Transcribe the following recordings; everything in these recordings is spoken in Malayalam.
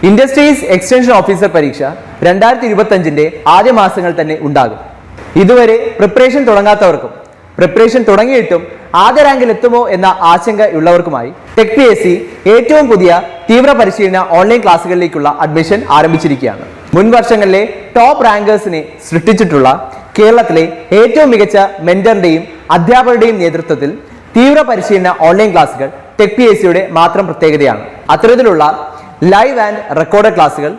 ഇൻഡസ്ട്രീസ് എക്സ്റ്റൻഷൻ ഓഫീസർ പരീക്ഷ 2025 ആദ്യ മാസങ്ങൾ തന്നെ ഉണ്ടാകും. ഇതുവരെ പ്രിപ്പറേഷൻ തുടങ്ങാത്തവർക്കും പ്രിപ്പറേഷൻ തുടങ്ങിയിട്ടും ആദ്യ റാങ്കിൽ എത്തുമോ എന്ന ആശങ്കയുള്ളവർക്കുമായി ടെക് PSC ഏറ്റവും പുതിയ തീവ്ര പരിശീലന ഓൺലൈൻ ക്ലാസ്സുകളിലേക്കുള്ള അഡ്മിഷൻ ആരംഭിച്ചിരിക്കുകയാണ്. മുൻ വർഷങ്ങളിലെ ടോപ്പ് റാങ്കേഴ്സിനെ സൃഷ്ടിച്ചിട്ടുള്ള കേരളത്തിലെ ഏറ്റവും മികച്ച മെന്ററിന്റെയും അധ്യാപകരുടെയും നേതൃത്വത്തിൽ തീവ്ര പരിശീലന ഓൺലൈൻ ക്ലാസ്സുകൾ ടെക് PSCയുടെ മാത്രം പ്രത്യേകതയാണ്. അത്തരത്തിലുള്ള ലൈവ് ആൻഡ് റെക്കോർഡഡ് ക്ലാസ്സുകൾ,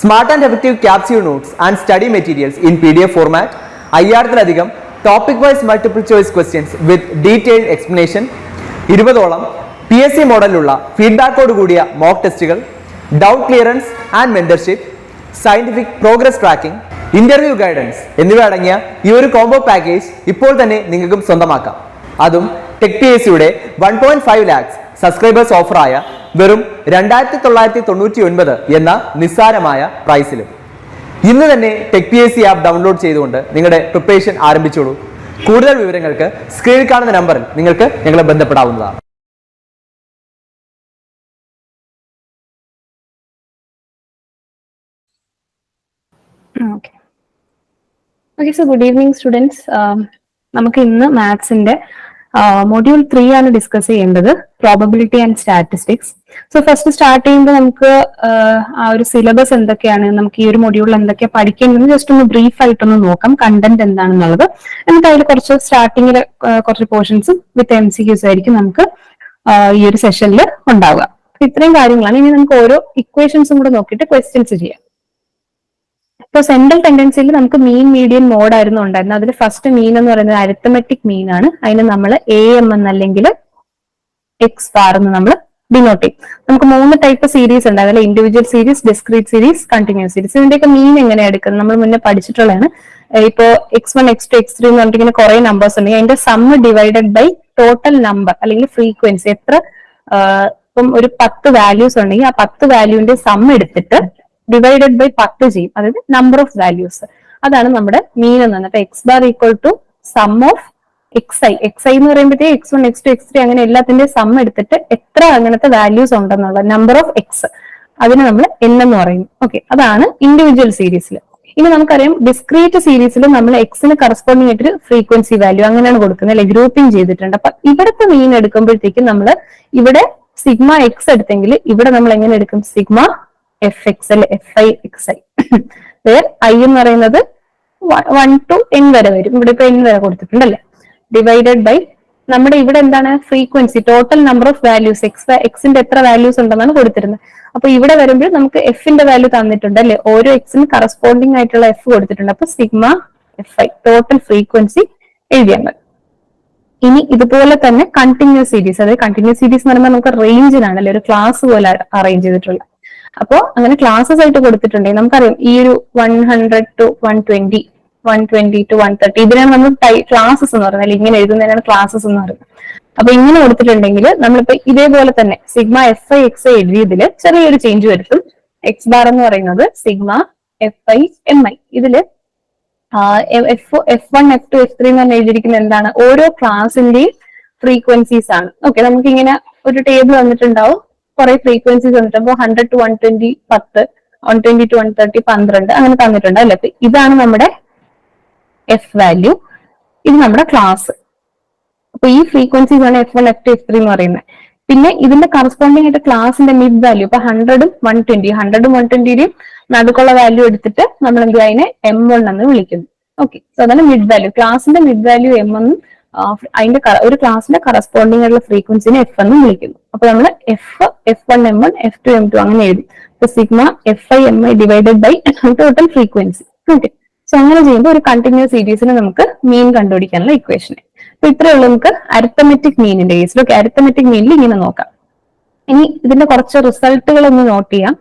smart and effective capsule notes and study materials in PDF format, 5000-ലധികം topic wise multiple choice questions with detailed explanation, 20ഓളം PSC മോഡലിലുള്ള ഫീഡ്ബാക്കോട് കൂടിയ മോക്ക് ടെസ്റ്റുകൾ, doubt clearance and mentorship, scientific progress tracking, interview guidance എന്നിവ അടങ്ങിയ ഈ ഒരു കോംബോ പാക്കേജ് ഇപ്പോൾ തന്നെ നിങ്ങൾക്കും സ്വന്തമാക്കാം. അതും ടെക് PSCയുടെ 1.5 lakhs സബ്സ്ക്രൈബേഴ്സ് ഓഫറായ വെറും 2999 എന്ന നിസ്സാരമായ പ്രൈസിലും. ഇന്ന് തന്നെ ടെക് PSC ആപ്പ് ഡൗൺലോഡ് ചെയ്തുകൊണ്ട് നിങ്ങളുടെ പ്രിപ്പറേഷൻ ആരംഭിച്ചോളൂ. കൂടുതൽ വിവരങ്ങൾക്ക് സ്ക്രീനിൽ കാണുന്ന നമ്പറിൽ നിങ്ങൾക്ക് ഞങ്ങളെ ബന്ധപ്പെടാവുന്നതാണ്. Okay, so good evening students. നമുക്ക് ഇന്ന് മാത്സിന്റെ മൊഡ്യൂൾ 3 ആണ് ഡിസ്കസ് ചെയ്യേണ്ടത്, probability and statistics. So first start ചെയ്യുമ്പോൾ നമുക്ക് ആ ഒരു സിലബസ് എന്തൊക്കെയാണ്, നമുക്ക് ഈ ഒരു മൊഡ്യൂളിൽ എന്തൊക്കെയാണ് പഠിക്കേണ്ടത് ജസ്റ്റ് ഒന്ന് ബ്രീഫ് ആയിട്ടൊന്ന് നോക്കാം, കണ്ടന്റ് എന്താണെന്നുള്ളത്. എന്നിട്ട് അതിൽ കുറച്ച് സ്റ്റാർട്ടിങ്ങിൽ കുറച്ച് പോർഷൻസും വിത്ത് MCQs ആയിരിക്കും നമുക്ക് ഈ ഒരു സെഷനിൽ ഉണ്ടാവുക. ഇത്രയും കാര്യങ്ങളാണ്. ഇനി നമുക്ക് ഓരോ ഇക്വേഷൻസും കൂടെ നോക്കിയിട്ട് ക്വസ്റ്റ്യൻസ് ചെയ്യാം. ഇപ്പൊ സെൻട്രൽ ടെൻഡൻസിയിൽ നമുക്ക് മീൻ മീഡിയൻ മോഡ് ആയിരുന്നു ഉണ്ടായിരുന്നത്. അതിൽ ഫസ്റ്റ് മീൻ എന്ന് പറയുന്നത് അരിത്തമെറ്റിക് മീൻ ആണ്. അതിന് നമ്മൾ AM എന്നല്ലെങ്കിൽ എക്സ് ബാർ എന്ന് നമ്മൾ ഡിനോട്ട് ചെയ്യും. നമുക്ക് 3 ടൈപ്പ് സീരീസ് ഉണ്ട്, അതിൽ individual series, discrete series, continuous series. ഇതിന്റെയൊക്കെ മീൻ എങ്ങനെയാണ് എടുക്കുന്നത് നമ്മൾ മുന്നേ പഠിച്ചിട്ടുള്ളതാണ്. ഇപ്പോ X1, X2, X3 എന്ന് പറഞ്ഞിട്ട് ഇങ്ങനെ കുറെ നമ്പേഴ്സ് ഉണ്ടെങ്കിൽ അതിന്റെ sum divided by total number അല്ലെങ്കിൽ ഫ്രീക്വൻസി എത്ര, ഇപ്പം ഒരു 10 വാല്യൂസ് ഉണ്ടെങ്കിൽ ആ 10 വാല്യൂവിന്റെ സമ്മ് എടുത്തിട്ട് ഡിവൈഡഡ് ബൈ 10 ചെയ്യും, അതായത് നമ്പർ ഓഫ് വാല്യൂസ്. അതാണ് നമ്മുടെ മീൻ എന്ന് പറഞ്ഞിട്ട് x bar equal to sum of XI എന്ന് പറയുമ്പോഴത്തേ X1, X2, X3 അങ്ങനെ എല്ലാത്തിന്റെ സം എടുത്തിട്ട് എത്ര അങ്ങനത്തെ വാല്യൂസ് ഉണ്ടെന്നുള്ള നമ്പർ ഓഫ് എക്സ്, അതിന് നമ്മൾ N എന്ന് പറയും. ഓക്കെ, അതാണ് ഇൻഡിവിജ്വൽ സീരീസിൽ. ഇനി നമുക്കറിയാം ഡിസ്ക്രീറ്റ് സീരീസിൽ നമ്മൾ എക്സിന് കറസ്പോണ്ടിങ് ആയിട്ട് ഫ്രീക്വൻസി വാല്യൂ അങ്ങനെയാണ് കൊടുക്കുന്നത്, അല്ലെ, ഗ്രൂപ്പിംഗ് ചെയ്തിട്ടുണ്ട്. അപ്പൊ ഇവിടുത്തെ മീൻ എടുക്കുമ്പോഴത്തേക്കും നമ്മൾ ഇവിടെ സിഗ്മ എക്സ് എടുത്തെങ്കിൽ ഇവിടെ നമ്മൾ എങ്ങനെ എടുക്കും, സിഗ്മ FX അല്ലെ, FI/XI. I എന്ന് പറയുന്നത് 1 to N വരെ വരും. ഇവിടെ ഇപ്പൊ N വരെ കൊടുത്തിട്ടുണ്ടല്ലേ. ഡിവൈഡഡ് ബൈ നമ്മുടെ ഇവിടെ എന്താണ് frequency, total number of values, എക്സിന്റെ എത്ര വാല്യൂസ് ഉണ്ടെന്നാണ് കൊടുത്തിരുന്നത്. അപ്പൊ ഇവിടെ വരുമ്പോൾ നമുക്ക് എഫിന്റെ വാല്യൂ തന്നിട്ടുണ്ട് അല്ലെ, ഓരോ എക്സിന് കറസ്പോണ്ടിങ് ആയിട്ടുള്ള എഫ് കൊടുത്തിട്ടുണ്ട്. അപ്പൊ സിഗ്മ FI ടോട്ടൽ ഫ്രീക്വൻസി എഴുതിയാൽ മതി. ഇനി ഇതുപോലെ തന്നെ കണ്ടിന്യൂസ് സീരീസ്, അതായത് കണ്ടിന്യൂസ് സീരീസ് എന്ന് പറയുമ്പോൾ നമുക്ക് റേഞ്ചിനാണ് അല്ലെ, ഒരു ക്ലാസ് പോലെ അറേഞ്ച് ചെയ്തിട്ടുള്ളത്. അപ്പോ അങ്ങനെ ക്ലാസ്സസ് ആയിട്ട് കൊടുത്തിട്ടുണ്ടെങ്കിൽ നമുക്കറിയാം ഈ ഒരു 100 to 120, 120 to 130 ഇതിനാണ് നമ്മൾ ക്ലാസ്സസ് എന്ന് പറയുന്നത്, ഇങ്ങനെ എഴുതുന്നതിനാണ് ക്ലാസ്സസ് എന്ന് പറയുന്നത്. അപ്പൊ ഇങ്ങനെ കൊടുത്തിട്ടുണ്ടെങ്കിൽ നമ്മളിപ്പോ ഇതേപോലെ തന്നെ സിഗ്മ FI/XI എഴുതിയതിൽ ചെറിയൊരു ചേഞ്ച് വരുത്തും. എക്സ് ബാർ എന്ന് പറയുന്നത് സിഗ്മ FI/MI. ഇതില് F1, F2, F3 എന്ന് പറഞ്ഞ് എഴുതിയിരിക്കുന്നത് എന്താണ്, ഓരോ ക്ലാസിന്റെയും ഫ്രീക്വൻസീസ് ആണ്. ഓക്കെ, നമുക്ക് ഇങ്ങനെ ഒരു ടേബിൾ വന്നിട്ടുണ്ടാവും, കുറെ ഫ്രീക്വൻസീസ് വന്നിട്ട്. അപ്പൊ 100 to 120 10, 120 to 130 12 അങ്ങനെ തന്നിട്ടുണ്ട് അല്ലെ. ഇതാണ് നമ്മുടെ എഫ് വാല്യൂ, ഇത് നമ്മുടെ ക്ലാസ്. അപ്പൊ ഈ ഫ്രീക്വൻസീസ് ആണ് F1, F2, F3 എന്ന് പറയുന്നത്. പിന്നെ ഇതിന്റെ കറസ്പോണ്ടിങ് ആയിട്ട് ക്ലാസിന്റെ മിഡ് വാല്യൂ, ഇപ്പൊ 100ഉം 120 120യുടെയും നടുക്കുള്ള വാല്യൂ എടുത്തിട്ട് നമ്മൾ എന്ത് അതിനെ M1 എന്ന് വിളിക്കുന്നു. ഓക്കെ, സോ അതാണ് മിഡ് വാല്യൂ. ക്ലാസിന്റെ മിഡ് വാല്യൂ M എന്നും അതിന്റെ ഒരു ക്ലാസിന്റെ കറസ്പോണ്ടിങ് ആയിട്ടുള്ള ഫ്രീക്വൻസിനെ F എന്നും വിളിക്കുന്നു. അപ്പൊ നമ്മൾ F1 M1, F2 M2 അങ്ങനെ എഴുതും. Sigma FI/MI divided by total frequency. Okay, so അങ്ങനെ ചെയ്യുമ്പോൾ ഒരു കണ്ടിന്യൂസ് സീരീസിന് നമുക്ക് മീൻ കണ്ടുപിടിക്കാനുള്ള ഇക്വേഷൻ. അപ്പൊ ഇത്രയേ ഉള്ളൂ നമുക്ക് അരിത്തമെറ്റിക് മീനിന്റെ കേസിൽ. ഓക്കെ, അരിത്തമെറ്റിക് മീനിൽ ഇങ്ങനെ നോക്കാം. ഇനി ഇതിന്റെ കുറച്ച് റിസൾട്ടുകൾ ഒന്ന് നോട്ട് ചെയ്യാം.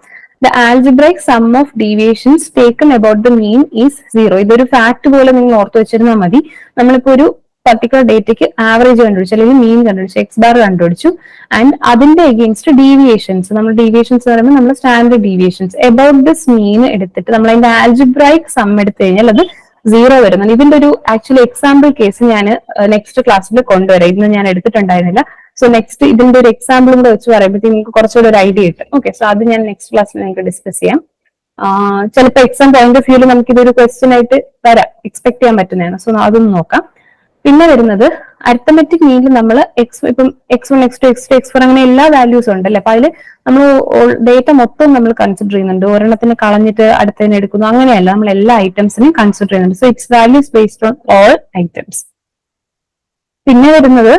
The algebraic sum of deviations taken about the mean is 0. ഇതൊരു ഫാക്ട് പോലെ നിങ്ങൾ ഓർത്ത് വെച്ചിരുന്നാൽ മതി. നമ്മളിപ്പോ ഒരു പർട്ടിക്കുലർ ഡേറ്റയ്ക്ക് ആവറേജ് കണ്ടുപിടിച്ചു അല്ലെങ്കിൽ മീൻ കണ്ടുപിടിച്ചു, എക്സ് ബാർ കണ്ടുപിടിച്ചു, ആൻഡ് അതിന്റെ അഗെയിൻസ്റ്റ് ഡീവിയേഷൻസ്, നമ്മൾ ഡീവിയേഷൻസ് പറയുമ്പോൾ നമ്മൾ സ്റ്റാൻഡേർഡ് ഡീവിയേഷൻസ് എബൌട്ട് ദിസ് മീൻ എടുത്തിട്ട് നമ്മൾ അതിന്റെ ആൽജിബ്രൈക് സം എടുത്തു കഴിഞ്ഞാൽ അത് 0 വരുന്നുണ്ട്. ഇതിന്റെ ഒരു ആക്ച്വലി എക്സാമ്പിൾ കേസ് ഞാൻ നെക്സ്റ്റ് ക്ലാസ്സിൽ കൊണ്ടുവരാം. ഇന്ന് ഞാൻ എടുത്തിട്ടുണ്ടായിരുന്നില്ല. സോ നെക്സ്റ്റ് ഇതിന്റെ ഒരു എക്സാമ്പിളും കൂടെ വെച്ച് പറയുമ്പോഴത്തേക്ക് നിങ്ങൾക്ക് കുറച്ചുകൂടെ ഒരു ഐഡിയ കിട്ടും. ഓക്കെ, സോ അത് ഞാൻ നെക്സ്റ്റ് ക്ലാസ്സിൽ നിങ്ങൾക്ക് ഡിസ്കസ് ചെയ്യാം. ചിലപ്പോൾ എക്സാം പോയിന്റ് ഓഫ് വ്യൂല് നമുക്ക് ഇതൊരു ക്വസ്റ്റ്യൻ ആയിട്ട് വരാം, എക്സ്പെക്ട് ചെയ്യാൻ പറ്റുന്നതാണ്. സോ അതൊന്ന് നോക്കാം. പിന്നെ വരുന്നത് അരിത്തമെറ്റിക് മീനിൽ നമ്മൾ ഇപ്പം x1 x2 x3 x4 അങ്ങനെ എല്ലാ വാല്യൂസും ഉണ്ടല്ലേ. അപ്പൊ അതിൽ നമ്മൾ ഡേറ്റ മൊത്തം നമ്മൾ കൺസിഡർ ചെയ്യുന്നുണ്ട്. ഒരെണ്ണത്തിന് കളഞ്ഞിട്ട് അടുത്തതിനെ എടുക്കുന്നു, അങ്ങനെയല്ല, നമ്മൾ എല്ലാ ഐറ്റംസിനെയും കൺസിഡർ ചെയ്യുന്നുണ്ട്. So it's values based on all items. പിന്നെ വരുന്നത്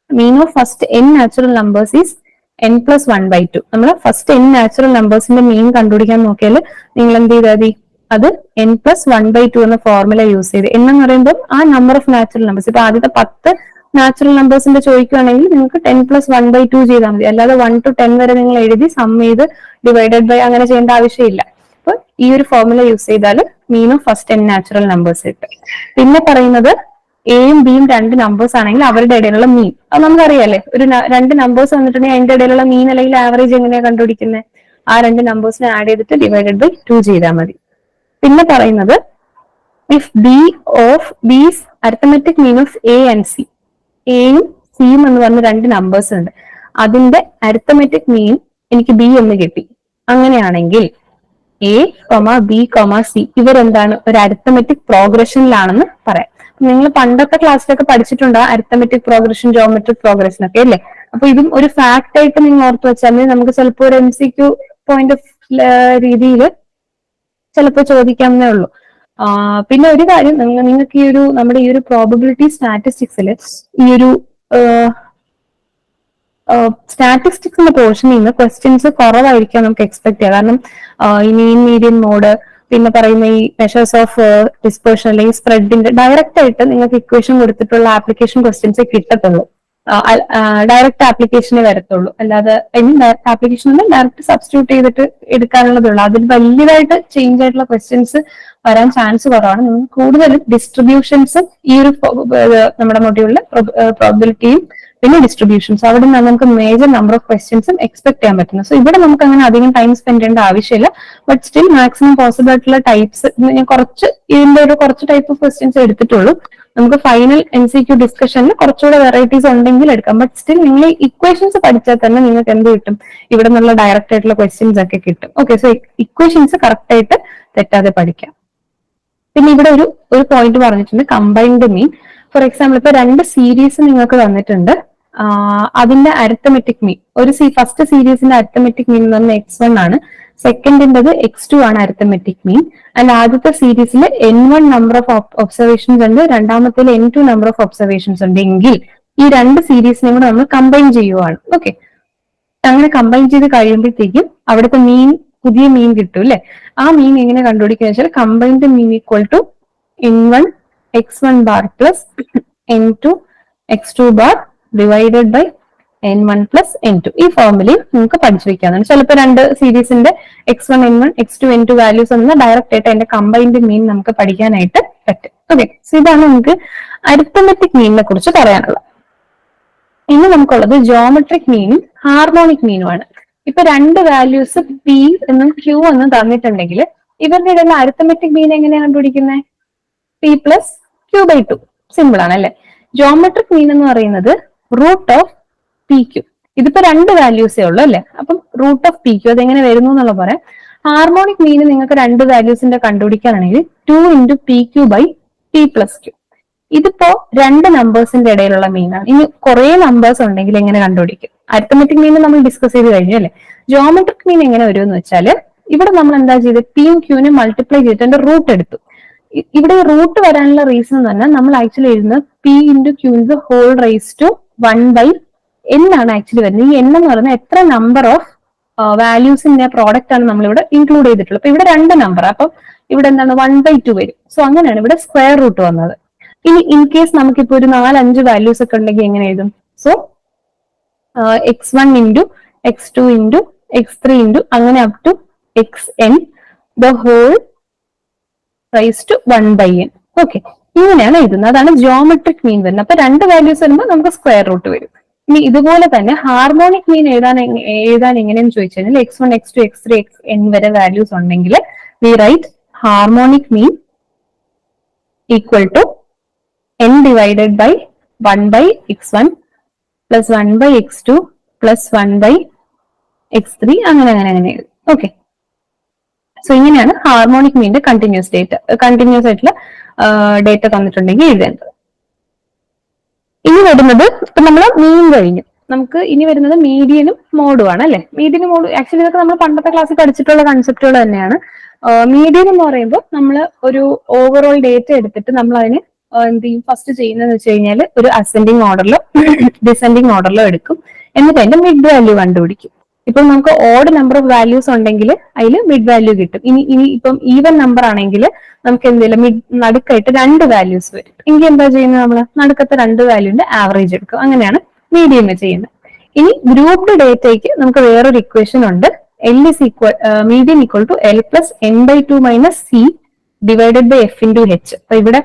mean of first n natural numbers is n+1/2. നമ്മൾ ഫസ്റ്റ് n നാച്ചുറൽ നമ്പേഴ്സിന്റെ മീൻ കണ്ടുപിടിക്കാൻ നോക്കിയാൽ നിങ്ങൾ എന്ത് ചെയ്താൽ മതി, അത് n+1/2 എന്ന ഫോർമുല യൂസ് ചെയ്ത്. എന്ന് പറയുമ്പോൾ ആ നമ്പർ ഓഫ് നാച്ചുറൽ നമ്പേഴ്സ്, ഇപ്പൊ ആദ്യത്തെ 10 നാച്ചുറൽ നമ്പേഴ്സിന്റെ ചോദിക്കുകയാണെങ്കിൽ നിങ്ങൾക്ക് 10+1/2 ചെയ്താൽ മതി. അല്ലാതെ 1 to 10 വരെ നിങ്ങൾ എഴുതി സം ചെയ്ത് ഡിവൈഡഡ് ബൈ അങ്ങനെ ചെയ്യേണ്ട ആവശ്യമില്ല. അപ്പൊ ഈ ഒരു ഫോർമുല യൂസ് ചെയ്താൽ mean of first n natural numbers കിട്ടും. പിന്നെ പറയുന്നത് എയും ബിയും രണ്ട് നമ്പേഴ്സ് ആണെങ്കിൽ അവരുടെ ഇടയിലുള്ള മീൻ, അത് നമുക്കറിയാലേ. ഒരു രണ്ട് നമ്പേഴ്സ് വന്നിട്ടുണ്ടെങ്കിൽ അതിന്റെ ഇടയിലുള്ള മീൻ അല്ലെങ്കിൽ ആവറേജ് എങ്ങനെയാണ് കണ്ടുപിടിക്കുന്നത്, ആ രണ്ട് നമ്പേഴ്സിനെ ആഡ് ചെയ്തിട്ട് ഡിവൈഡഡ് ബൈ 2 ചെയ്താൽ മതി. പിന്നെ പറയുന്നത് if b of b's arithmetic mean of a and c, എയും സിയും എന്ന് പറഞ്ഞ രണ്ട് നമ്പേഴ്സ് ഉണ്ട്, അതിന്റെ അരിത്തമെറ്റിക് മീൻ എനിക്ക് ബി എന്ന് കിട്ടി. അങ്ങനെയാണെങ്കിൽ എ ബി സി ഇവരെന്താണ്, ഒരു അരിത്തമെറ്റിക് പ്രോഗ്രഷനിലാണെന്ന് പറയാം. നിങ്ങൾ പണ്ടത്തെ ക്ലാസ്സിലൊക്കെ പഠിച്ചിട്ടുണ്ട് അരിത്തമെറ്റിക് പ്രോഗ്രഷൻ, ജോമെട്രിക് പ്രോഗ്രഷൻ ഒക്കെ അല്ലേ. അപ്പൊ ഇതും ഒരു ഫാക്ട് ആയിട്ട് നിങ്ങൾ ഓർത്ത് വെച്ചാൽ നമുക്ക് ചിലപ്പോൾ ഒരു MCQ പോയിന്റ് ഓഫ് രീതിയിൽ ചിലപ്പോൾ ചോദിക്കാവുന്നേ ഉള്ളൂ. പിന്നെ ഒരു കാര്യം, നിങ്ങൾക്ക് ഈ ഒരു നമ്മുടെ ഈ ഒരു പ്രോബബിലിറ്റി സ്റ്റാറ്റിസ്റ്റിക്സിൽ ഈ ഒരു സ്റ്റാറ്റിസ്റ്റിക്സ് എന്ന പോർഷനിൽ നിന്ന് ക്വസ്റ്റ്യൻസ് കുറവായിരിക്കാം നമുക്ക് എക്സ്പെക്ട് ചെയ്യാം. കാരണം ഈ മീൻ മീഡിയൻ മോഡ്, പിന്നെ പറയുന്ന ഈ മെഷേഴ്സ് ഓഫ് ഡിസ്പേർഷൻ അല്ലെങ്കിൽ സ്പ്രെഡിന്റെ ഡയറക്റ്റ് ആയിട്ട് നിങ്ങൾക്ക് ഇക്വേഷൻ കൊടുത്തിട്ടുള്ള ആപ്ലിക്കേഷൻ ക്വസ്റ്റ്യൻസ് കിട്ടത്തുള്ളൂ. ഡയറക്റ്റ് ആപ്ലിക്കേഷനെ വരത്തുള്ളൂ. അല്ലാതെ ഡയറക്റ്റ് ആപ്ലിക്കേഷൻ ഡയറക്റ്റ് സബ്സ്റ്റിറ്റ്യൂട്ട് ചെയ്തിട്ട് എടുക്കാനുള്ളതുള്ളൂ. അതിൽ വലിയതായിട്ട് ചേഞ്ച് ആയിട്ടുള്ള ക്വസ്റ്റ്യൻസ് വരാൻ ചാൻസ് കുറവാണ്. നിങ്ങൾക്ക് കൂടുതലും ഡിസ്ട്രിബ്യൂഷൻസും ഈ ഒരു നമ്മുടെ മൊഡ്യൂളിലെ പ്രോബബിലിറ്റിയും പിന്നെ ഡിസ്ട്രിബ്യൂഷൻസ്, അവിടെ നിന്ന് നമുക്ക് മേജർ നമ്പർ ഓഫ് ക്വസ്റ്റ്യൻസും എക്സ്പെക്ട് ചെയ്യാൻ പറ്റുന്നു. സോ ഇവിടെ നമുക്ക് അങ്ങനെ അധികം ടൈം സ്പെൻഡ് ചെയ്യേണ്ട ആവശ്യമില്ല. ബട്ട് സ്റ്റിൽ മാക്സിമം പോസിബിൾ ആയിട്ടുള്ള ടൈപ്സ് ഞാൻ ഇതിന്റെ ഒരു കുറച്ച് ടൈപ്പ് ഓഫ് ക്വസ്റ്റ്യൻസ് എടുത്തിട്ടുള്ളൂ. നമുക്ക് ഫൈനൽ MCQ ഡിസ്കഷനിൽ കുറച്ചുകൂടെ വെറൈറ്റീസ് ഉണ്ടെങ്കിൽ എടുക്കാം. ബട്ട് സ്റ്റിൽ നിങ്ങൾ ഇക്വേഷൻസ് പഠിച്ചാൽ തന്നെ നിങ്ങൾക്ക് എന്ത് കിട്ടും, ഇവിടെ നിന്നുള്ള ഡയറക്റ്റ് ആയിട്ടുള്ള ക്വസ്റ്റ്യൻസ് ഒക്കെ കിട്ടും. ഓക്കെ, സോ ഇക്വേഷൻസ് കറക്റ്റ് ആയിട്ട് തെറ്റാതെ പഠിക്കാം. പിന്നെ ഇവിടെ ഒരു പോയിന്റ് പറഞ്ഞിട്ടുണ്ട്, കമ്പൈൻഡ് മീൻ. ഫോർ എക്സാമ്പിൾ ഇപ്പൊ രണ്ട് സീരീസ് നിങ്ങൾക്ക് തന്നിട്ടുണ്ട്, അതിന്റെ അരിത്തമെറ്റിക് മീൻ ഫസ്റ്റ് സീരീസിന്റെ അരിത്തമെറ്റിക് മീൻ എന്ന് പറഞ്ഞാൽ x1 ആണ്, സെക്കൻഡിൻ്റെത് x2 ആണ് അരിത്തമെറ്റിക് മീൻ. അല്ല ആദ്യത്തെ സീരീസിൽ n1 നമ്പർ ഓഫ് ഒബ്സർവേഷൻസ് ഉണ്ട്, രണ്ടാമത്തെ n2 നമ്പർ ഓഫ് ഒബ്സർവേഷൻസ് ഉണ്ട് എങ്കിൽ ഈ രണ്ട് സീരീസിനെയും കൂടെ നമ്മൾ കമ്പൈൻ ചെയ്യുവാണ്. ഓക്കെ, അങ്ങനെ കമ്പൈൻ ചെയ്ത് കഴിയുമ്പോഴത്തേക്കും അവിടുത്തെ മീൻ പുതിയ മീൻ കിട്ടും അല്ലെ. ആ മീൻ എങ്ങനെ കണ്ടുപിടിക്കുക വെച്ചാൽ combined mean equal to n1 x1 bar plus n2 x2 bar divided by n1 plus n2. ഈ ഫോർമുലയും നിങ്ങൾക്ക് പഠിച്ചു വെക്കാവുന്നതാണ്. ചിലപ്പോൾ രണ്ട് സീരീസിന്റെ x1 n1 x2 n2 values ഒന്ന് ഡയറക്റ്റ് ആയിട്ട് അതിന്റെ കമ്പൈൻഡ് മീൻ നമുക്ക് പഠിക്കാനായിട്ട് പറ്റും. ഓക്കെ, സോ ഇതാണ് നമുക്ക് അരിത്തമെറ്റിക് മീനിനെ കുറിച്ച് പറയാനുള്ളത്. ഇനി നമുക്കുള്ളത് ജോമെട്രിക് മീനും ഹാർമോണിക് മീനുമാണ്. ഇപ്പൊ രണ്ട് വാല്യൂസ് p എന്നും q എന്നും തന്നിട്ടുണ്ടെങ്കിൽ ഇവരുടെ ഇടയിൽ അരിത്തമെറ്റിക് മീൻ എങ്ങനെയാണ് കണ്ടുപിടിക്കുന്നത്, p+q/2. സിമ്പിൾ ആണ് അല്ലെ. ജോമെട്രിക് മീൻ എന്ന് പറയുന്നത് റൂട്ട് ഓഫ് PQ. ഇതിപ്പോ രണ്ട് വാല്യൂസേ ഉള്ളൂ അല്ലെ. അപ്പം റൂട്ട് ഓഫ് PQ അതെങ്ങനെ വരുന്നു എന്നുള്ള പറയാം. ഹാർമോണിക് മീൻ നിങ്ങൾക്ക് രണ്ട് വാല്യൂസിന്റെ കണ്ടുപിടിക്കാനാണെങ്കിൽ 2 × PQ/p+q. ഇതിപ്പോ രണ്ട് നമ്പേഴ്സിന്റെ ഇടയിലുള്ള മീനാണ്. ഇനി കുറെ നമ്പേഴ്സ് ഉണ്ടെങ്കിൽ എങ്ങനെ കണ്ടുപിടിക്കും? അരിത്തമെറ്റിക് മീൻ നമ്മൾ ഡിസ്കസ് ചെയ്ത് കഴിഞ്ഞു അല്ലെ. ജോമെട്രിക് മീൻ എങ്ങനെ വരുമെന്ന് വെച്ചാൽ ഇവിടെ നമ്മൾ എന്താ ചെയ്ത് പിയും ക്യൂനും മൾട്ടിപ്ലൈ ചെയ്തിട്ട് അതിന്റെ റൂട്ട് എടുത്തു. ഇവിടെ റൂട്ട് വരാനുള്ള റീസൺ എന്ന് പറഞ്ഞാൽ നമ്മൾ ആക്ച്വലി എഴുതുന്നത് p × q whole raise to 1/n ആണ് ആക്ച്വലി വരുന്നത്. ഈ n എന്ന് പറയുന്നത് എത്ര നമ്പർ ഓഫ് വാല്യൂസിന്റെ പ്രോഡക്റ്റ് ആണ് നമ്മളിവിടെ ഇൻക്ലൂഡ് ചെയ്തിട്ടുള്ളത്. അപ്പൊ ഇവിടെ രണ്ട് നമ്പർ, അപ്പം ഇവിടെ എന്താണ് 1/2 വരും. സോ അങ്ങനെയാണ് ഇവിടെ സ്ക്വയർ റൂട്ട് വന്നത്. ഇനി ഇൻ കേസ് നമുക്കിപ്പോ ഒരു 4-5 വാല്യൂസ് ഒക്കെ ഉണ്ടെങ്കിൽ എങ്ങനെ എഴുതും? സോ x1 × x2 × x3 × അങ്ങനെ up to xn the whole raise to 1/n. Okay, ഇങ്ങനെയാണ് എഴുതുന്നത്. അതാണ് ജോമെട്രിക് മീൻ വരുന്നത്. അപ്പൊ രണ്ട് വാല്യൂസ് വരുമ്പോൾ നമുക്ക് സ്ക്വയർ റൂട്ട് വരും. ഇനി ഇതുപോലെ തന്നെ ഹാർമോണിക് മീൻ എഴുതാൻ എങ്ങനെയെന്ന് ചോദിച്ചു കഴിഞ്ഞാൽ x1 x2 x3 xn വരെ വാല്യൂസ് ഉണ്ടെങ്കിൽ we write harmonic mean equal to n divided by 1 by x1 plus 1 by x2 plus 1 by x3 അങ്ങനെ അങ്ങനെ അങ്ങനെ എഴുതും. ഓക്കെ, സോ ഇങ്ങനെയാണ് ഹാർമോണിക് മീനിന്റെ കണ്ടിന്യൂസ് ആയിട്ടുള്ള ഡേറ്റ തന്നിട്ടുണ്ടെങ്കിൽ എഴുതേണ്ടത്. ഇനി വരുന്നത് ഇപ്പൊ നമ്മൾ മീൻ കഴിഞ്ഞു, നമുക്ക് ഇനി വരുന്നത് മീഡിയനും മോഡും ആണ് അല്ലെ. മീഡിയനും മോഡും ആക്ച്വലി ഇതൊക്കെ നമ്മൾ പണ്ടത്തെ ക്ലാസ്സിൽ പഠിച്ചിട്ടുള്ള കൺസെപ്റ്റുകൾ തന്നെയാണ്. മീഡിയൻ എന്ന് പറയുമ്പോൾ നമ്മൾ ഒരു ഓവറോൾ ഡേറ്റ എടുത്തിട്ട് നമ്മൾ അതിന് എന്ത് ചെയ്യും, ഫസ്റ്റ് ചെയ്യുന്നതെന്ന് വെച്ച് കഴിഞ്ഞാൽ ഒരു അസെൻഡിങ് ഓർഡറിലോ ഡിസെൻഡിങ് ഓർഡറിലോ എടുക്കും, എന്നിട്ട് അതിന്റെ മിഡ് വാല്യൂ കണ്ടുപിടിക്കും. ഇപ്പം നമുക്ക് ഓഡ് നമ്പർ ഓഫ് വാല്യൂസ് ഉണ്ടെങ്കിൽ അതിൽ മിഡ് വാല്യൂ കിട്ടും. ഇനി ഇപ്പം ഈവൻ നമ്പർ ആണെങ്കിൽ നമുക്ക് എന്തെങ്കിലും നടുക്കായിട്ട് 2 വാല്യൂസ് വരും. എങ്കിൽ എന്താ ചെയ്യുന്നത്, നമ്മൾ നടുക്കത്തെ 2 വാല്യൂന്റെ ആവറേജ് എടുക്കും. അങ്ങനെയാണ് മീഡിയം ചെയ്യുന്നത്. ഇനി ഗ്രൂപ്പ്ഡ് ഡേറ്റയ്ക്ക് നമുക്ക് വേറൊരു ഇക്വേഷൻ ഉണ്ട്. L is equal median equal to L plus n by 2 minus C divided by F into H. അപ്പൊ ഇവിടെ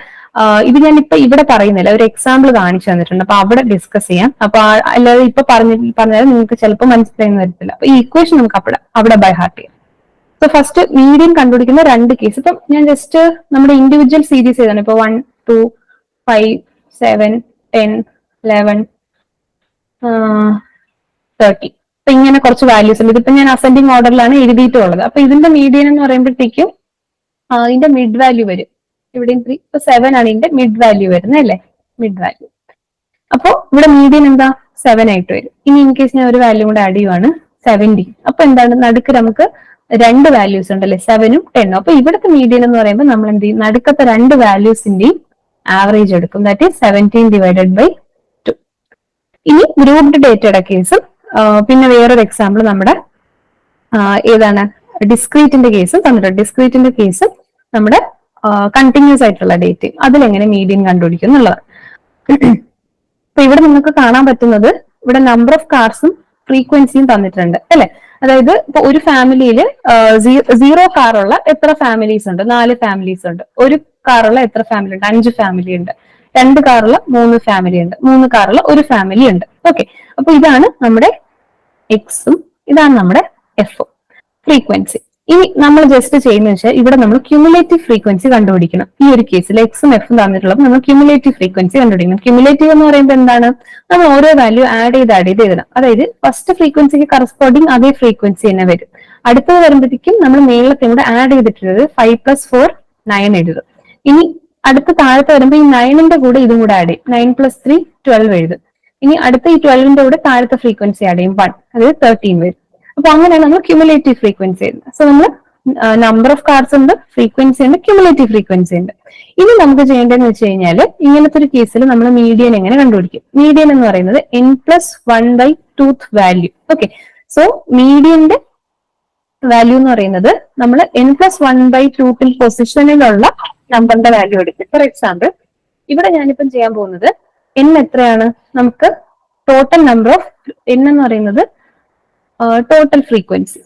ഇത് ഞാനിപ്പോ ഇവിടെ പറയുന്നില്ല, ഒരു എക്സാമ്പിൾ കാണിച്ചു തന്നിട്ടുണ്ട്, അപ്പൊ അവിടെ ഡിസ്കസ് ചെയ്യാം. അപ്പൊ അല്ലാതെ ഇപ്പൊ പറഞ്ഞാൽ നിങ്ങൾക്ക് ചിലപ്പോൾ മനസ്സിലായെന്ന് വരത്തില്ല. അപ്പൊ ഈ ഇക്വേഷൻ നമുക്ക് അവിടെ ബൈ ഹാർട്ട് ചെയ്യാം. സോ ഫസ്റ്റ് മീഡിയൻ കണ്ടുപിടിക്കുന്ന 2 കേസ്. ഇപ്പം ഞാൻ ജസ്റ്റ് നമ്മുടെ ഇൻഡിവിജ്വൽ സീരീസ് ചെയ്താണ്. ഇപ്പൊ 1, 2, 5, 7, 10, 11, 30. അപ്പൊ ഇങ്ങനെ കുറച്ച് വാല്യൂസ് ഉണ്ട്. ഇതിപ്പോ ഞാൻ അസെൻഡിങ് ഓർഡറിലാണ് എഴുതിയിട്ടുള്ളത്. അപ്പൊ ഇതിന്റെ മീഡിയൻ എന്ന് പറയുമ്പോഴത്തേക്കും ഇതിന്റെ മിഡ് വാല്യൂ വരും. ഇവിടെയും 3, ഇപ്പൊ 7 ആണ് ഇതിന്റെ മിഡ് വാല്യൂ വരുന്നത് അല്ലേ, മിഡ് വാല്യൂ. അപ്പൊ ഇവിടെ മീഡിയൻ എന്താ 7 ആയിട്ട് വരും. ഇനി ഇൻ കേസ് ഞാൻ ഒരു വാല്യൂ കൂടെ ആഡ് ചെയ്യുവാണ് 70. അപ്പൊ എന്താണ്, നടുക്ക് നമുക്ക് 2 വാല്യൂസ് ഉണ്ടല്ലേ, 7ഉം 10ഉം. അപ്പൊ ഇവിടുത്തെ മീഡിയൻ എന്ന് പറയുമ്പോൾ നമ്മൾ എന്ത് ചെയ്യും, നടുക്കത്തെ 2 വാല്യൂസിന്റെയും ആവറേജ് എടുക്കും. That is 17 divided by 2. ഇനി ഗ്രൂപ്പ്ഡ് ഡേറ്റയുടെ കേസും പിന്നെ വേറൊരു എക്സാമ്പിൾ നമ്മുടെ ഏതാണ്, ഡിസ്ക്രീറ്റിന്റെ കേസും തന്നിട്ടുണ്ട്. ഡിസ്ക്രീറ്റിന്റെ കേസും നമ്മുടെ കണ്ടിന്യൂസ് ആയിട്ടുള്ള ഡേറ്റ്, അതിലെങ്ങനെ മീഡിയൻ കണ്ടുപിടിക്കും എന്നുള്ളതാണ്. അപ്പൊ ഇവിടെ നിങ്ങൾക്ക് കാണാൻ പറ്റുന്നത്, ഇവിടെ നമ്പർ ഓഫ് കാർസും ഫ്രീക്വൻസിയും തന്നിട്ടുണ്ട് അല്ലെ. അതായത് ഇപ്പൊ ഒരു ഫാമിലിയിൽ 0 കാറുള്ള എത്ര ഫാമിലീസ് ഉണ്ട്, 4 ഫാമിലീസ് ഉണ്ട്. 1 കാറുള്ള എത്ര ഫാമിലി ഉണ്ട്, 5 ഫാമിലി ഉണ്ട്. 2 കാറുള്ള 3 ഫാമിലി ഉണ്ട്. 3 കാറുള്ള 1 ഫാമിലി ഉണ്ട്. ഓക്കെ, അപ്പൊ ഇതാണ് നമ്മുടെ എക്സും ഇതാണ് നമ്മുടെ എഫും ഫ്രീക്വൻസി. ഇനി നമ്മൾ ജസ്റ്റ് ചെയ്യുന്ന വെച്ചാൽ ഇവിടെ നമ്മൾ ക്യുമുലേറ്റീവ് ഫ്രീക്വൻസി കണ്ടുപിടിക്കണം. ഈ ഒരു കേസിൽ എക്സും എഫും തന്നിട്ടുള്ളത് നമ്മൾ ക്യുമുലേറ്റീവ് ഫ്രീക്വൻസി കണ്ടുപിടിക്കണം. ക്യുമുലേറ്റീവ് എന്ന് പറയുമ്പോൾ എന്താണ്, നമ്മൾ ഓരോ വാല്യൂ ആഡ് ചെയ്ത് എഴുതണം. അതായത് ഫസ്റ്റ് ഫ്രീക്വൻസിക്ക് കറസ്പോണ്ടിങ് അതേ ഫ്രീക്വൻസി തന്നെ വരും. അടുത്തത് വരുമ്പോഴത്തേക്കും നമ്മൾ മേളത്തെ കൂടെ ആഡ് ചെയ്തിട്ടുള്ളത് 5 + 4 9 എഴുതും. ഇനി അടുത്ത താഴത്തെ വരുമ്പോൾ ഈ 9ന്റെ കൂടെ ഇതും കൂടെ ആഡ് ചെയ്യും. 9 + 3 12 എഴുതും. ഇനി അടുത്ത ഈ 12ന്റെ കൂടെ താഴത്തെ ഫ്രീക്വൻസി ആഡ് ചെയ്യും 1, അതായത് 13 വരും. അപ്പൊ അങ്ങനെയാണ് നമ്മൾ ക്യുമുലേറ്റീവ് ഫ്രീക്വൻസി ചെയ്യുന്നത്. സോ നമ്മൾ നമ്പർ ഓഫ് കാർസ് ഉണ്ട്, ഫ്രീക്വൻസി ഉണ്ട്, ക്യുമുലേറ്റീവ് ഫ്രീക്വൻസി ഉണ്ട്. ഇനി നമുക്ക് ചെയ്യേണ്ടതെന്ന് വെച്ച് കഴിഞ്ഞാൽ ഇങ്ങനത്തെ ഒരു കേസിൽ നമ്മൾ മീഡിയൻ എങ്ങനെ കണ്ടുപിടിക്കും. മീഡിയൻ എന്ന് പറയുന്നത് n+1/2 വാല്യൂ. ഓക്കെ, സോ മീഡിയന്റെ വാല്യൂ എന്ന് പറയുന്നത് നമ്മൾ n+1/2 പൊസിഷനിലുള്ള നമ്പറിന്റെ വാല്യൂ എടുക്കും. ഫോർ എക്സാമ്പിൾ ഇവിടെ ഞാനിപ്പം ചെയ്യാൻ പോകുന്നത് n എത്രയാണ്, നമുക്ക് ടോട്ടൽ നമ്പർ ഓഫ് n എന്ന് പറയുന്നത് ടോട്ടൽ ഫ്രീക്വൻസി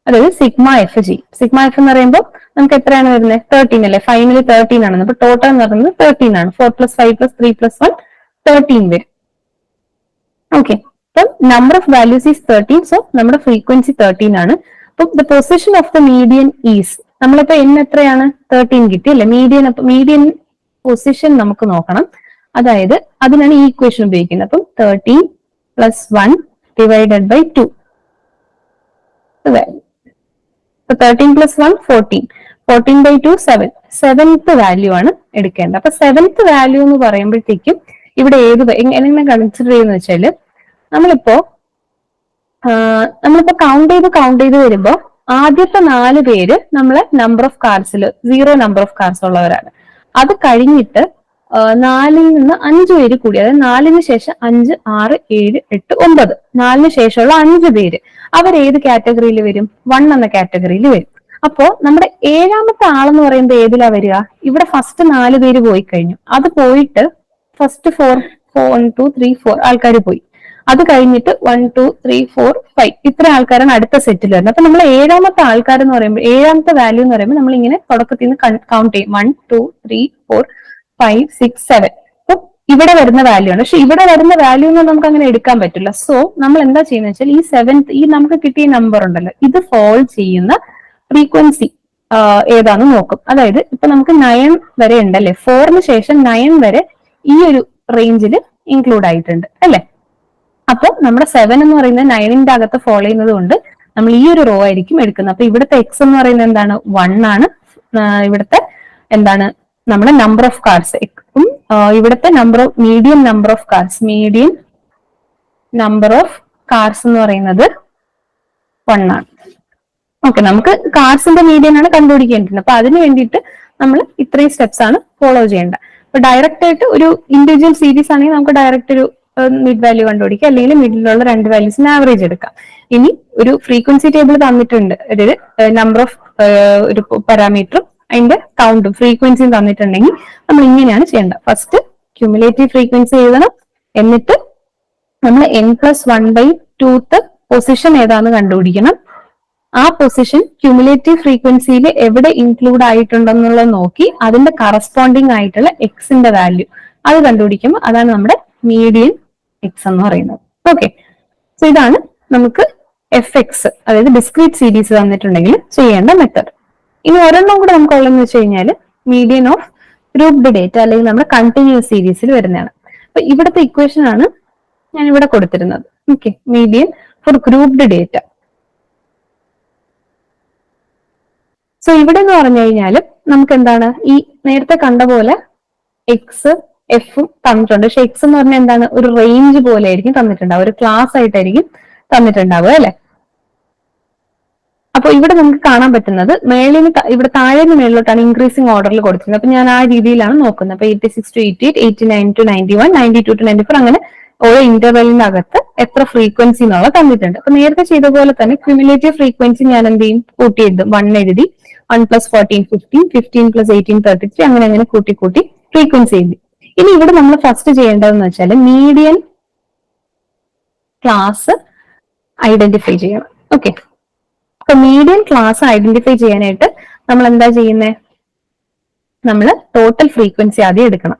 അതായത് സിഗ്മ എഫ് ചെയ്യും. സിഗ്മ എഫ് എന്ന് പറയുമ്പോൾ നമുക്ക് എത്രയാണ് വരുന്നത്, 13 അല്ലേ, ഫൈനലി 13 ആണ്. അപ്പൊ ടോട്ടൽ എന്ന് പറയുന്നത് 13 ആണ്. 4 + 5 + 3 + 1 13 വരും. ഓക്കെ, അപ്പം number of values is 13. So നമ്മുടെ ഫ്രീക്വൻസി 13 ആണ്. അപ്പം the position of the median is, നമ്മളിപ്പോ n എത്രയാണ് 13 കിട്ടി അല്ലെ. മീഡിയൻ പൊസിഷൻ നമുക്ക് നോക്കണം. അതായത് അതിനാണ് ഈ ഇക്വേഷൻ ഉപയോഗിക്കുന്നത്. അപ്പം 13 + 1 ഡിവൈഡഡ് ബൈ 2. 13 + 1 14, 14/2 7. 7th വാല്യൂ ആണ് എടുക്കേണ്ടത്. അപ്പൊ 7th വാല്യൂ എന്ന് പറയുമ്പോഴത്തേക്കും ഇവിടെ എങ്ങനെ കൺസിഡർ ചെയ്യുന്ന വെച്ചാല് നമ്മളിപ്പോ കൗണ്ട് ചെയ്ത് വരുമ്പോ ആദ്യത്തെ 4 പേര് നമ്മളെ നമ്പർ ഓഫ് കാർസിൽ 0 നമ്പർ ഓഫ് കാർസ് ഉള്ളവരാണ്. അത് കഴിഞ്ഞിട്ട് 4ൽ നിന്ന് 5 പേര് കൂടി, അതായത് 4ന് ശേഷം 5, 6, 7, 8, 9, 4ന് ശേഷമുള്ള 5 പേര് അവരേത് കാറ്റഗറിയിൽ വരും, 1 എന്ന കാറ്റഗറിയിൽ വരും. അപ്പോ നമ്മുടെ 7ാമത്തെ ആളെന്ന് പറയുമ്പോൾ ഏതിലാ വരിക, ഇവിടെ ഫസ്റ്റ് 4 പേര് പോയി കഴിഞ്ഞു. അത് പോയിട്ട് ഫസ്റ്റ് 1, 2, 3, 4 ആൾക്കാർ പോയി. അത് കഴിഞ്ഞിട്ട് 1, 2, 3, 4, 5 ഇത്ര ആൾക്കാരാണ് അടുത്ത സെറ്റിൽ വരുന്നത്. അപ്പൊ നമ്മൾ 7ാമത്തെ ആൾക്കാരെന്ന് പറയുമ്പോൾ 7ാമത്തെ വാല്യൂ എന്ന് പറയുമ്പോൾ നമ്മൾ ഇങ്ങനെ തുടക്കത്തിൽ നിന്ന് കൗണ്ട് ചെയ്യും. 1, 2, 3, 4, 5, 6, 7. അപ്പൊ ഇവിടെ വരുന്ന വാല്യൂ ആണ്. പക്ഷെ ഇവിടെ വരുന്ന വാല്യൂ ഒന്നും നമുക്ക് അങ്ങനെ എടുക്കാൻ പറ്റില്ല. സോ നമ്മൾ എന്താ ചെയ്യുന്നത് വെച്ചാൽ ഈ 7th ഈ നമുക്ക് കിട്ടിയ നമ്പർ ഉണ്ടല്ലോ, ഇത് ഫോൾ ചെയ്യുന്ന ഫ്രീക്വൻസി ഏതാന്ന് നോക്കും. അതായത് ഇപ്പൊ നമുക്ക് 9 വരെ ഉണ്ടല്ലേ, 4ന് ശേഷം 9 വരെ ഈ ഒരു റേഞ്ചിൽ ഇൻക്ലൂഡ് ആയിട്ടുണ്ട് അല്ലെ. അപ്പൊ നമ്മുടെ 7 എന്ന് പറയുന്നത് 9ന്റെ അകത്ത് ഫോളോ ചെയ്യുന്നത് കൊണ്ട് നമ്മൾ ഈ ഒരു റോ ആയിരിക്കും എടുക്കുന്നത്. അപ്പൊ ഇവിടുത്തെ എക്സ് എന്ന് പറയുന്നത് എന്താണ്? 1 ആണ്. ഇവിടുത്തെ എന്താണ്? നമ്മുടെ നമ്പർ ഓഫ് കാർഡ്സ്. ഇവിടുത്തെ മീഡിയൻ നമ്പർ ഓഫ് കാർഡ്സ് എന്ന് പറയുന്നത് 1 ആണ്. ഓക്കെ, നമുക്ക് കാർഡ്സിന്റെ മീഡിയൻ ആണ് കണ്ടുപിടിക്കേണ്ടത്. അപ്പൊ അതിന് വേണ്ടിയിട്ട് നമ്മൾ ഇത്രയും സ്റ്റെപ്സ് ആണ് ഫോളോ ചെയ്യേണ്ടത്. അപ്പൊ ഡയറക്റ്റ് ആയിട്ട് ഒരു ഇൻഡിവിജ്വൽ സീരീസ് ആണെങ്കിൽ നമുക്ക് ഡയറക്റ്റ് ഒരു മിഡ് വാല്യൂ കണ്ടുപിടിക്കാം, അല്ലെങ്കിൽ മിഡിലുള്ള രണ്ട് വാല്യൂസിന് ആവറേജ് എടുക്കാം. ഇനി ഒരു ഫ്രീക്വൻസി ടേബിൾ തന്നിട്ടുണ്ട്, അതായത് നമ്പർ ഓഫ് ഒരു പാരാമീറ്ററും അതിന്റെ കൗണ്ടും ഫ്രീക്വൻസിയും തന്നിട്ടുണ്ടെങ്കിൽ നമ്മൾ ഇങ്ങനെയാണ് ചെയ്യേണ്ടത്. ഫസ്റ്റ് ക്യുമുലേറ്റീവ് ഫ്രീക്വൻസി എഴുതണം, എന്നിട്ട് നമ്മൾ n+1/2 പൊസിഷൻ ഏതാന്ന് കണ്ടുപിടിക്കണം. ആ പൊസിഷൻ ക്യുമുലേറ്റീവ് ഫ്രീക്വൻസിയിൽ എവിടെ ഇൻക്ലൂഡ് ആയിട്ടുണ്ടെന്നുള്ളത് നോക്കി അതിന്റെ കറസ്പോണ്ടിങ് ആയിട്ടുള്ള എക്സിന്റെ വാല്യൂ അത് കണ്ടുപിടിക്കുമ്പോൾ അതാണ് നമ്മുടെ മീഡിയൻ എക്സ് എന്ന് പറയുന്നത്. ഓക്കെ, സോ ഇതാണ് നമുക്ക് FX, അതായത് ഡിസ്ക്രീറ്റ് സീരീസ് തന്നിട്ടുണ്ടെങ്കിൽ ചെയ്യേണ്ട മെത്തേഡ്. ഇനി ഒരെണ്ണം കൂടെ നമുക്ക് ഉള്ളതെന്ന് വെച്ച് കഴിഞ്ഞാൽ മീഡിയൻ ഓഫ് ഗ്രൂപ്പ്ഡ് ഡേറ്റ, അല്ലെങ്കിൽ നമ്മുടെ കണ്ടിന്യൂസ് സീരീസിൽ വരുന്നതാണ്. അപ്പൊ ഇവിടുത്തെ ഇക്വേഷൻ ആണ് ഞാൻ ഇവിടെ കൊടുത്തിരുന്നത്. Okay, median for grouped data. So ഇവിടെ എന്ന് പറഞ്ഞു കഴിഞ്ഞാൽ നമുക്ക് എന്താണ്, ഈ നേരത്തെ കണ്ട പോലെ എക്സ് എഫും തന്നിട്ടുണ്ട്. പക്ഷെ എക്സ് എന്ന് പറഞ്ഞാൽ എന്താണ്? ഒരു റേഞ്ച് പോലെ ആയിരിക്കും തന്നിട്ടുണ്ടാവുക, ഒരു ക്ലാസ് ആയിട്ടായിരിക്കും തന്നിട്ടുണ്ടാവുക അല്ലെ. അപ്പൊ ഇവിടെ നമുക്ക് കാണാൻ പറ്റുന്നത് മേളിന് ഇവിടെ താഴേന്ന് മേളിലോട്ടാണ് ഇൻക്രീസിംഗ് ഓർഡറിൽ കൊടുത്തിരുന്നത്. അപ്പൊ ഞാൻ ആ രീതിയിലാണ് നോക്കുന്നത്. അപ്പൊ 86 to 88, 89 to 91, 92 to 94, അങ്ങനെ ഓരോ ഇന്റർവെല്ലിന്റെ അകത്ത് എത്ര ഫ്രീക്വൻസി എന്നുള്ള തന്നിട്ടുണ്ട്. അപ്പൊ നേരത്തെ ചെയ്ത പോലെ തന്നെ ക്യുമുലേറ്റീവ് ഫ്രീക്വൻസി ഞാൻ എന്ത് ചെയ്യും? കൂട്ടി എഴുതും. 1 എഴുതി, 1 + 14 15, 15 + 18 33, അങ്ങനെ അങ്ങനെ കൂട്ടി ഫ്രീക്വൻസി എഴുതി. ഇനി ഇവിടെ നമ്മൾ ഫസ്റ്റ് ചെയ്യേണ്ടതെന്ന് വെച്ചാൽ മീഡിയൻ ക്ലാസ് ഐഡന്റിഫൈ ചെയ്യണം. ഓക്കെ, അപ്പൊ മീഡിയൻ ക്ലാസ് ഐഡന്റിഫൈ ചെയ്യാനായിട്ട് നമ്മൾ എന്താ ചെയ്യുന്നത്? നമ്മൾ ടോട്ടൽ ഫ്രീക്വൻസി ആദ്യം എടുക്കണം.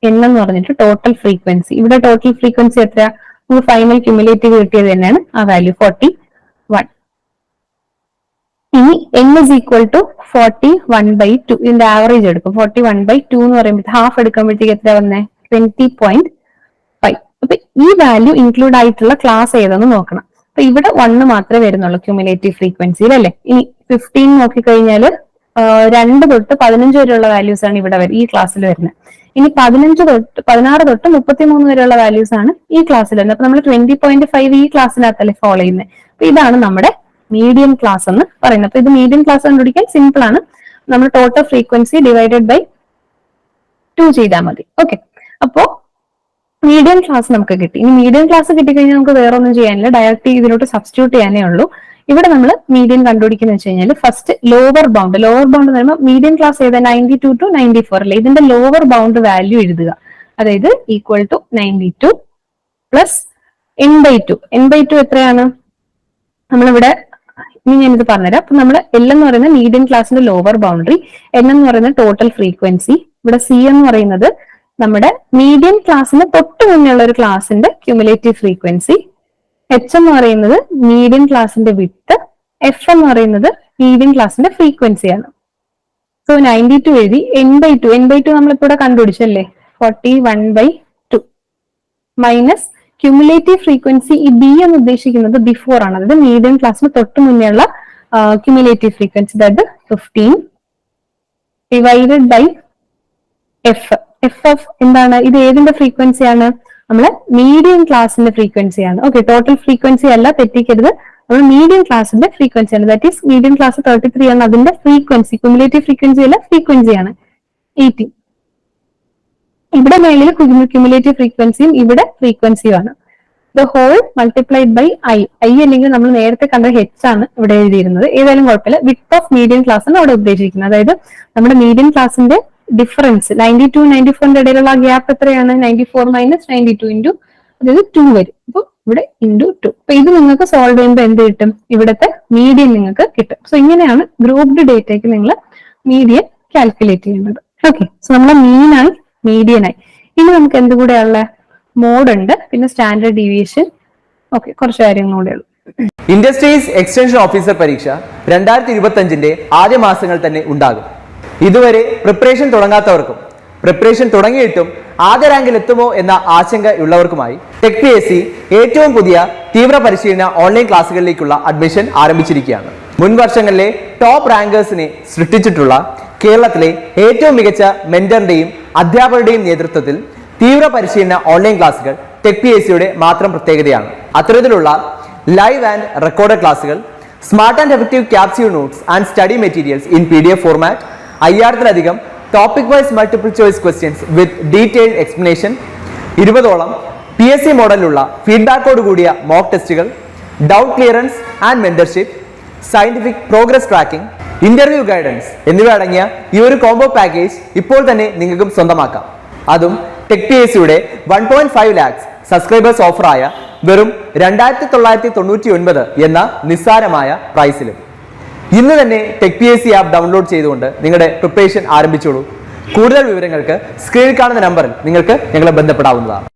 എന്ന് പറഞ്ഞിട്ട് ടോട്ടൽ ഫ്രീക്വൻസി, ഇവിടെ ടോട്ടൽ ഫ്രീക്വൻസി എത്രയാ? നമുക്ക് ഫൈനൽ ക്യുമുലേറ്റീവ് കിട്ടിയത് തന്നെയാണ് ആ വാല്യൂ 41. ഇനി n = 41/2, ഇതിന്റെ ആവറേജ് എടുക്കും. 41/2 എന്ന് പറയുമ്പോൾ ഹാഫ് എടുക്കുമ്പോഴത്തേക്ക് എത്ര വന്നേ? 20.5. അപ്പൊ ഈ വാല്യൂ ഇൻക്ലൂഡ് ആയിട്ടുള്ള ക്ലാസ് ഏതെന്ന് നോക്കണം. അപ്പൊ ഇവിടെ 1 മാത്രമേ വരുന്നുള്ളൂ ക്യുമുലേറ്റീവ് ഫ്രീക്വൻസിയിൽ അല്ലെ. ഇനി 15 നോക്കിക്കഴിഞ്ഞാൽ 2 തൊട്ട് 15 വരെയുള്ള വാല്യൂസ് ആണ് ഇവിടെ ഈ ക്ലാസ്സിൽ വരുന്നത്. ഇനി 16 തൊട്ട് 33 വരെയുള്ള വാല്യൂസ് ആണ് ഈ ക്ലാസ്സിൽ വരുന്നത്. അപ്പൊ നമ്മൾ 20.5 ഈ ക്ലാസ്സിനകത്തല്ലേ ഫോളോ ചെയ്യുന്നത്. അപ്പൊ ഇതാണ് നമ്മുടെ മീഡിയം ക്ലാസ് എന്ന് പറയുന്നത്. അപ്പൊ ഇത് മീഡിയം ക്ലാസ് കണ്ടുപിടിക്കാൻ സിമ്പിൾ ആണ്. നമ്മൾ ടോട്ടൽ ഫ്രീക്വൻസി ഡിവൈഡഡ് ബൈ 2 ചെയ്താൽ മതി. ഓക്കെ, അപ്പോ മീഡിയം ക്ലാസ് നമുക്ക് കിട്ടി. ഇനി മീഡിയം ക്ലാസ് കിട്ടിക്കഴിഞ്ഞാൽ നമുക്ക് വേറെ ഒന്നും ചെയ്യാനില്ല, ഡയറക്റ്റ് ഇതിലോട്ട് സബ്സ്റ്റിറ്റ്യൂട്ട് ചെയ്യാനേ ഉള്ളൂ. ഇവിടെ നമ്മൾ മീഡിയൻ കണ്ടുപിടിക്കുന്ന വെച്ച് കഴിഞ്ഞാൽ ഫസ്റ്റ് ലോവർ ബൗണ്ട് എന്ന് പറയുമ്പോൾ മീഡിയം ക്ലാസ് ഏതാ? 92 to 94 അല്ലേ. ഇതിന്റെ ലോവർ ബൗണ്ട് വാല്യൂ എഴുതുക. അതായത് = 92 + n/2. n/2 എത്രയാണ്? നമ്മളിവിടെ ഇനി ഞാനിത് പറഞ്ഞുതരാം. അപ്പൊ നമ്മൾ L എന്ന് പറയുന്ന മീഡിയം ക്ലാസിന്റെ ലോവർ ബൗണ്ടറി, N എന്ന് പറയുന്ന ടോട്ടൽ ഫ്രീക്വൻസി, ഇവിടെ C എന്ന് പറയുന്നത് നമ്മുടെ മീഡിയം ക്ലാസ്സിന് തൊട്ട് മുന്നുള്ള ഒരു ക്ലാസിന്റെ ക്യുമുലേറ്റീവ് ഫ്രീക്വൻസി, H എന്ന് പറയുന്നത് മീഡിയം ക്ലാസിന്റെ വിഡ്ത്ത്, F എന്ന് പറയുന്നത് മീഡിയം ക്ലാസിന്റെ ഫ്രീക്വൻസിയാണ്. സോ 92 എഴുതി. n/2 നമ്മളിപ്പോ ഇവിടെ കണ്ടുപിടിച്ചല്ലേ, 41/2 മൈനസ് ക്യുമുലേറ്റീവ് ഫ്രീക്വൻസി. ഈ B എന്ന് ഉദ്ദേശിക്കുന്നത് ബിഫോർ ആണ്, അതായത് മീഡിയം ക്ലാസ്സിന് തൊട്ട് മുന്നേ ഉള്ള ക്യുമുലേറ്റീവ് ഫ്രീക്വൻസി, അതായത് 15 ഡിവൈഡഡ് ബൈ എഫ്. എഫ് എന്താണ്? ഇത് ഏതിന്റെ ഫ്രീക്വൻസിയാണ്? നമ്മളെ മീഡിയം ക്ലാസിന്റെ ഫ്രീക്വൻസിയാണ്. ഓക്കെ, ടോട്ടൽ ഫ്രീക്വൻസി അല്ല, തെറ്റിക്കരുത്. നമ്മൾ മീഡിയം ക്ലാസിന്റെ ഫ്രീക്വൻസിയാണ്. ദാറ്റ് ഈസ് മീഡിയം ക്ലാസ് 33 ആണ് അതിന്റെ ഫ്രീക്വൻസി. ക്യുമുലേറ്റീവ് ഫ്രീക്വൻസി അല്ല, ഫ്രീക്വൻസിയാണ് 18. ഇവിടെ മേളിൽ ക്യുമുലേറ്റീവ് ഫ്രീക്വൻസിയും ഇവിടെ ഫ്രീക്വൻസിയുമാണ്. The whole multiplied by I. അല്ലെങ്കിൽ നമ്മൾ നേരത്തെ കണ്ട H ആണ് ഇവിടെ എഴുതിയിരുന്നത്. ഏതായാലും കുഴപ്പമില്ല. വിഡ്ത്ത് ഓഫ് മീഡിയം ക്ലാസ് ആണ് അവിടെ ഉദ്ദേശിക്കുന്നത്. അതായത് നമ്മുടെ മീഡിയം ക്ലാസിന്റെ ഡിഫറൻസ് 92 94ന്റെ ഇടയിലുള്ള ഗ്യാപ്പ് എത്രയാണ്? 94 - 92 അതായത് 2 വരും. അപ്പൊ ഇവിടെ × 2. അപ്പൊ ഇത് നിങ്ങൾക്ക് സോൾവ് ചെയ്യുമ്പോൾ എന്ത് കിട്ടും? ഇവിടുത്തെ മീഡിയൻ നിങ്ങൾക്ക് കിട്ടും. സോ ഇങ്ങനെയാണ് ഗ്രൂപ്പ്ഡ് ഡേറ്റയ്ക്ക് നിങ്ങൾ മീഡിയൻ കാൽക്കുലേറ്റ് ചെയ്യുന്നത്. ഓക്കെ, സോ നമ്മളെ മീനായി മീഡിയനായി. ഇനി നമുക്ക് എന്ത് കൂടെയുള്ള മോഡ് ഉണ്ട്, പിന്നെ സ്റ്റാൻഡേർഡ് ഡീവിയേഷൻ. ഓക്കെ, കുറച്ച് കാര്യങ്ങൾ കൂടെ ഉള്ളൂ. ഇൻഡസ്ട്രീസ് എക്സ്റ്റൻഷൻ ഓഫീസർ പരീക്ഷ 2025-ന്റെ ആദ്യ മാസങ്ങൾ തന്നെ ഉണ്ടാകും. ഇതുവരെ പ്രിപ്പറേഷൻ തുടങ്ങാത്തവർക്കും പ്രിപ്പറേഷൻ തുടങ്ങിയിട്ടും ആദ്യ റാങ്കിൽ എത്തുമോ എന്ന ആശങ്കയുള്ളവർക്കുമായി ടെക് PSC ഏറ്റവും പുതിയ തീവ്ര പരിശീലന ഓൺലൈൻ ക്ലാസ്സുകളിലേക്കുള്ള അഡ്മിഷൻ ആരംഭിച്ചിരിക്കുകയാണ്. മുൻ വർഷങ്ങളിലെ ടോപ്പ് റാങ്കേഴ്സിനെ സൃഷ്ടിച്ചിട്ടുള്ള കേരളത്തിലെ ഏറ്റവും മികച്ച മെന്ററിന്റെയും അധ്യാപകരുടെയും നേതൃത്വത്തിൽ തീവ്ര പരിശീലന ഓൺലൈൻ ക്ലാസ്സുകൾ ടെക് PSCയുടെ മാത്രം പ്രത്യേകതയാണ്. അത്തരത്തിലുള്ള ലൈവ് ആൻഡ് റെക്കോർഡ് ക്ലാസ്സുകൾ, smart and effective capsule notes and study materials in PDF format, 5000-ലധികം topic wise multiple choice questions with detailed explanation, 20ഓളം PSC മോഡലിലുള്ള ഫീഡ്ബാക്കോട് കൂടിയ മോക്ക് ടെസ്റ്റുകൾ, doubt clearance and mentorship, scientific progress tracking, interview guidance എന്നിവ അടങ്ങിയ ഈ ഒരു കോംബോ പാക്കേജ് ഇപ്പോൾ തന്നെ നിങ്ങൾക്കും സ്വന്തമാക്കാം. അതും ടെക് PSCയുടെ 1.5 lakhs സബ്സ്ക്രൈബേഴ്സ് ഓഫറായ വെറും 2999 എന്ന നിസ്സാരമായ പ്രൈസിലും. ഇന്ന് തന്നെ ടെക് PSC ആപ്പ് ഡൗൺലോഡ് ചെയ്തുകൊണ്ട് നിങ്ങളുടെ പ്രിപ്പറേഷൻ ആരംഭിച്ചോളൂ. കൂടുതൽ വിവരങ്ങൾക്ക് സ്ക്രീനിൽ കാണുന്ന നമ്പറിൽ നിങ്ങൾക്ക് ഞങ്ങളെ ബന്ധപ്പെടാവുന്നതാണ്.